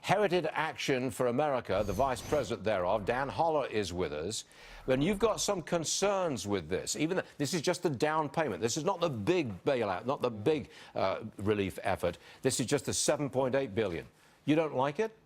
Heritage Action for America, the vice president thereof, Dan Holler, is with us. And you've got some concerns with this. Even this is just the down payment. This is not the big bailout, not the big relief effort. This is just the $7.8 billion. You don't like it?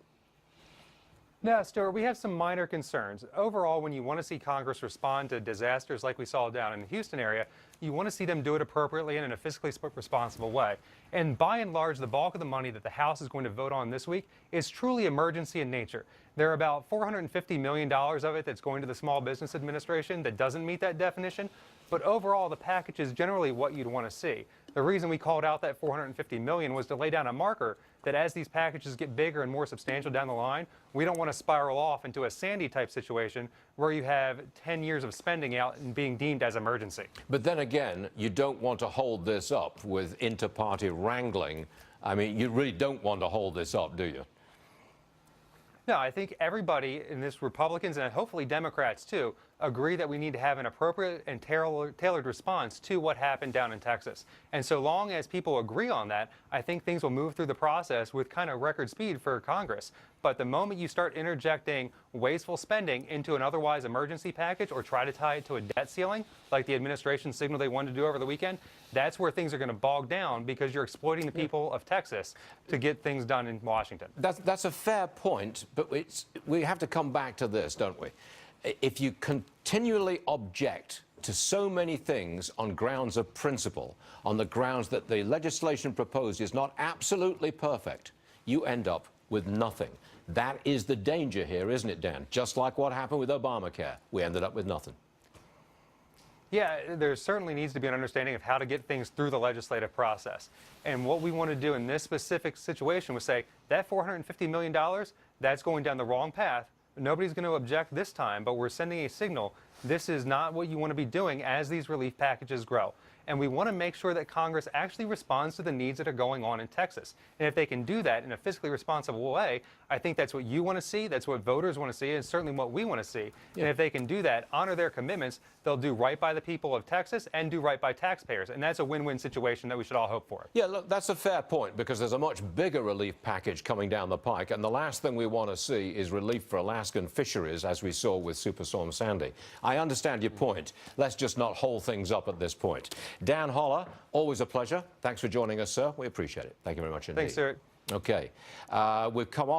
No, Stuart, we have some minor concerns. Overall, when you want to see Congress respond to disasters like we saw down in the Houston area, you want to see them do it appropriately and in a fiscally responsible way. And by and large, the bulk of the money that the House is going to vote on this week is truly emergency in nature. There are about $450 million of it that's going to the Small Business Administration that doesn't meet that definition. But overall, the package is generally what you'd want to see. The reason we called out that $450 million was to lay down a marker that as these packages get bigger and more substantial down the line, we don't want to spiral off into a Sandy type situation where you have 10 years of spending out and being deemed as emergency. But then again, you don't want to hold this up with inter-party wrangling. I mean, you really don't want to hold this up, do you? No, I think everybody in this, Republicans and hopefully Democrats too, agree that we need to have an appropriate and tailored response to what happened down in Texas. And so long as people agree on that, I think things will move through the process with kind of record speed for Congress. But the moment you start interjecting wasteful spending into an otherwise emergency package or try to tie it to a debt ceiling, like the administration signaled they wanted to do over the weekend, that's where things are going to bog down because you're exploiting the people of Texas to get things done in Washington. That's a fair point, but we have to come back to this, don't we? If you continually object to so many things on grounds of principle, on the grounds that the legislation proposed is not absolutely perfect, you end up with nothing. That is the danger here, isn't it, Dan? Just like what happened with Obamacare. We ended up with nothing. Yeah, there certainly needs to be an understanding of how to get things through the legislative process. And what we want to do in this specific situation was say that $450 million, that's going down the wrong path. Nobody's going to object this time, but we're sending a signal. This is not what you want to be doing as these relief packages grow. And we want to make sure that Congress actually responds to the needs that are going on in Texas. And if they can do that in a fiscally responsible way, I think that's what you want to see, that's what voters want to see, and certainly what we want to see. Yeah. And if they can do that, honor their commitments, they'll do right by the people of Texas and do right by taxpayers. And that's a win-win situation that we should all hope for. Yeah, look, that's a fair point, because there's a much bigger relief package coming down the pike, and the last thing we want to see is relief for Alaskan fisheries, as we saw with Superstorm Sandy. I understand your point. Let's just not hold things up at this point. Dan Holler, always a pleasure. Thanks for joining us, sir. We appreciate it. Thank you very much indeed. Thanks, Stuart. Okay. We've come on.